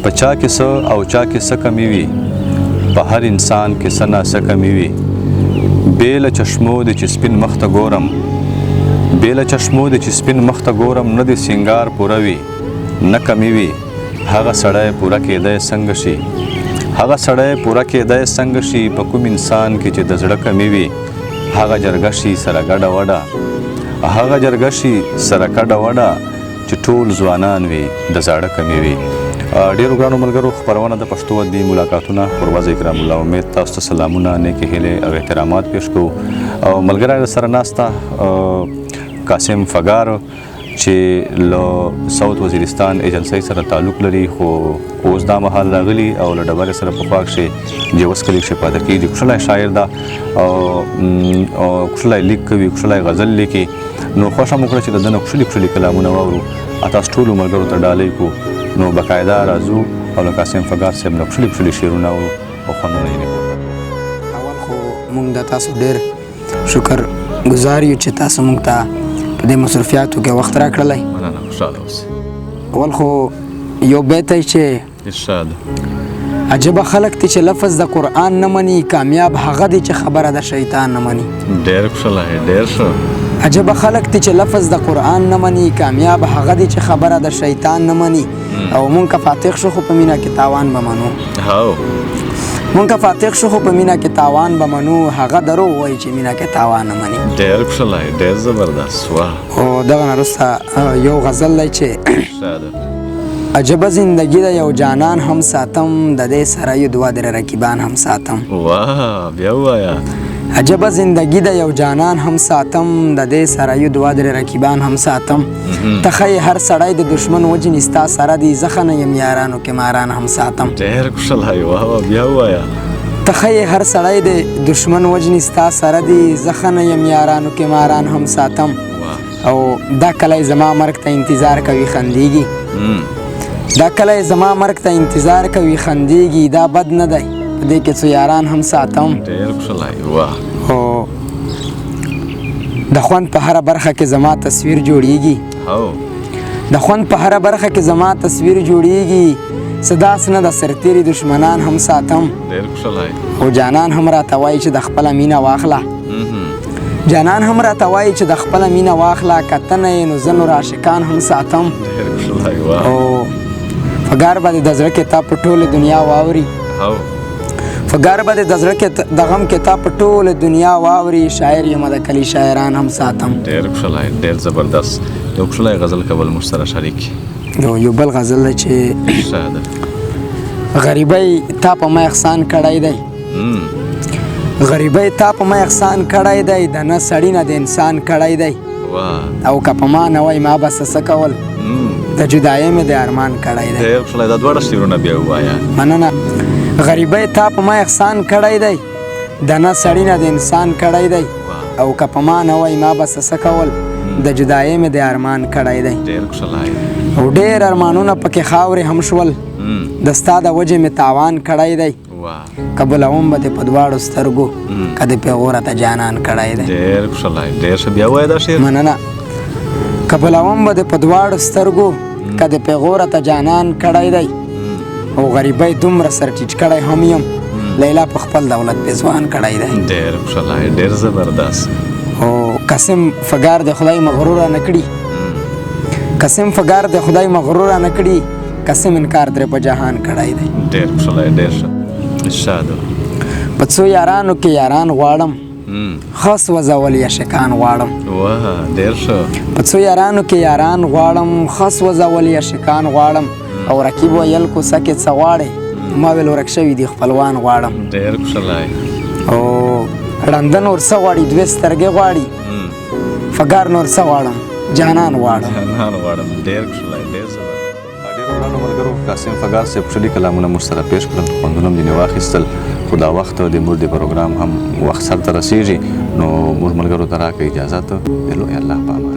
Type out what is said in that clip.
په چا کې څه او چا کې څه کمی وي په هر انسان کې څه ناڅه کمی وي بې له چشمو د چې سپین مخ ته ګورم بې له چشمو د چې سپین مخ ته ګورم نه د سینګار پوره وي نه کمی وي هغه سړی پوره کېدی څنګه شي هغه سړی پوره کېدی څنګه شي په کوم انسان کې چې د زړه کمی وي هغه جرګه شي سره ګډه وډه هغه جرګه شي سره ګډه وډه چې ټول ځوانان وي د زاړه کمی وي ډیرو ګرانو ملګرو خپرونه د پښتو ادبي ملاقاتونه پروازه کرام الله امید تاسو ته سلامونه نیکې هیلې او احترامات پیښ کوو او ملګری سره ناسته قاسم فګار چې له ساوث وزیرستان ایجنسۍ سره تعلق لري خو اوس دا مهال راغلي او له ډبرې سره په پاک شي جوس کلیک شي پاته کېږي کوشلی شاعر ده او کوشلی لیک کوي کوشلی غزل لیکي نو خوښه مو کړه چې د ده نه کوشلي کلامونه واورو تاسو ټولو ملګرو ته ډالۍ کړو نو باقاعده راځو او له قاسم فګار صاحب نه کوشلي شعرونه اورو او خوندونه یې اول خو موږ د تاسو ډېر شکر ګزار یو چې تاسو موږ ته په دې مصروفیاتو کې وخت راکړلی مننه خوشحاله اوسئ اول خو یو بیت دی چې ارشاد عجبه خلک دی چې لفظ د قرآن نه مني کامیاب هغه دی چې خبره د شیطان نه مني ډېر خوشحاله ډېر ښه عجبه خلک دی چې لفظ د قرآن نه مني کامیاب هغه دی چې خبره د شیطان نه مني او مونږ که فاتح شو خو په مینه کې تاوان به منو مونږ که فاتح شو خو په مینه کې تاوان به منو هغه دروغ وایي چې مینه کې تاوان نه مني ډېر خوشحاله ډېر زبردست واه خو دغه نه وروسته یو غزل دی چې عجبه زندگی ده یو جانان هم ساتم د دې سره یو دوه درې رقیبان هم ساتم واه بیا ووایه عجبه زندگی ده یو جانان هم ساتم د دې سره یو دوه درې رقیبان هم ساتم ته ښایي هر سړی د دشمن وجني ستا سره دی زه ښه نه یم یارانو کې ماران هم ساتم ډېر خوشحاله واه بیا ووایه ته ښایي هر سړی د دشمن وجني ستا سره دی زه ښه نه یم یارانو کې ماران هم ساتم او دا کلی زما مرګ ته انتظار کوي خندیږي دا کلی زما مرګ ته انتظار کوي خندیږي دا بد نه دی په دې کې څو یاران هم ساتم ډېر خوشحاله واه خو د خوند په هره برخه کې زما تصویر جوړیږي د خوند په هره برخه کې زما تصویر جوړیږي صداس نه د سرتیري دشمنان هم ساتم ډېر خوشحاله او جانان هم راته وایي چې د خپله مینه واخله جانان هم راته وایي چې د خپله مینه واخله که ته نه یې نو زه نور عاشقان هم ساتم ډېر خوشحاله واه او فګار به د زړه کې تا په ټوله دنیا واوري فګار به د زړه کې د غم کې تا په ټوله دنیا واوري شاعر یم د کلي شاعران هم ساتم ډېر خوشحاله ډېر زبردست یو ښکلی غزل کول موږ سره شریک یو بل غزل دی چې غریبۍ تا په ما احسان کړی دی غریبۍ تا په ما احسان کړی دی د نه سړي نه د انسان کړی دی او که په ما نه وای ما به څه کول د جدایۍ مې د ارمان کړی دی ډېر خوشحاله دا دواړه شعرونه بیا ووایه مننه غریبۍ تا په ما احسان کړی دی د نه سړي نه د انسان کړی دی او که په ما نه وای ما به څه کول د جدایۍ مې د ارمان کړی دی ډېر خوشحاله او ډېر ارمانونه پکې خاورې هم شول د ستا د وجې مې تاوان کړی دی که بلوم به دې په دواړو سترګو که د پیغوره ته جانان کړی دی ډېر خوشحاله ډېر ښه بیا وایه دا شعر مننه که بلوم به دې په دواړو سترګو که د پیغوره ته جانان کړی دی او غریبۍ دومره سر ټیټ کړی هم یم لیلا په خپل دولت پېزوان کړی دی ډېر خوشحاله ډېر زبردست او قاسم فګار د خدای مغروره نه کړي قاسم فګار د خدای مغروره نه کړي قاسم انکار درې په جهان کړی دی ډېر خوشحاله ډېر ښه ارشاد په څو یارانو کې یاران غواړم خاص وزول یشکان غواړم واه ډېر ښه په څو یارانو کې یاران غواړم خاص وزول یشکان غواړم او رقیب ویل کوڅه کې څه غواړې ما ویل ورک شوي دي خپلوان غواړم ډېر خوشحاله او ړنده نور څه غواړي دوې سترګې غواړي فګار نور څه غواړم جانان غواړم ډېر خوشحاله ډېر زبردست ډېرو ګرانو ملګرو قاسم فګار صاحب ښکلي کلامونه موږ سره پیښ کړل خوندونه مو ځینې واخیستل خو دا وخت د موږ د پروګرام هم وخت سرته رسیږي نو موږ ملګرو ته راکړئ اجازه ته د لوی الله په امان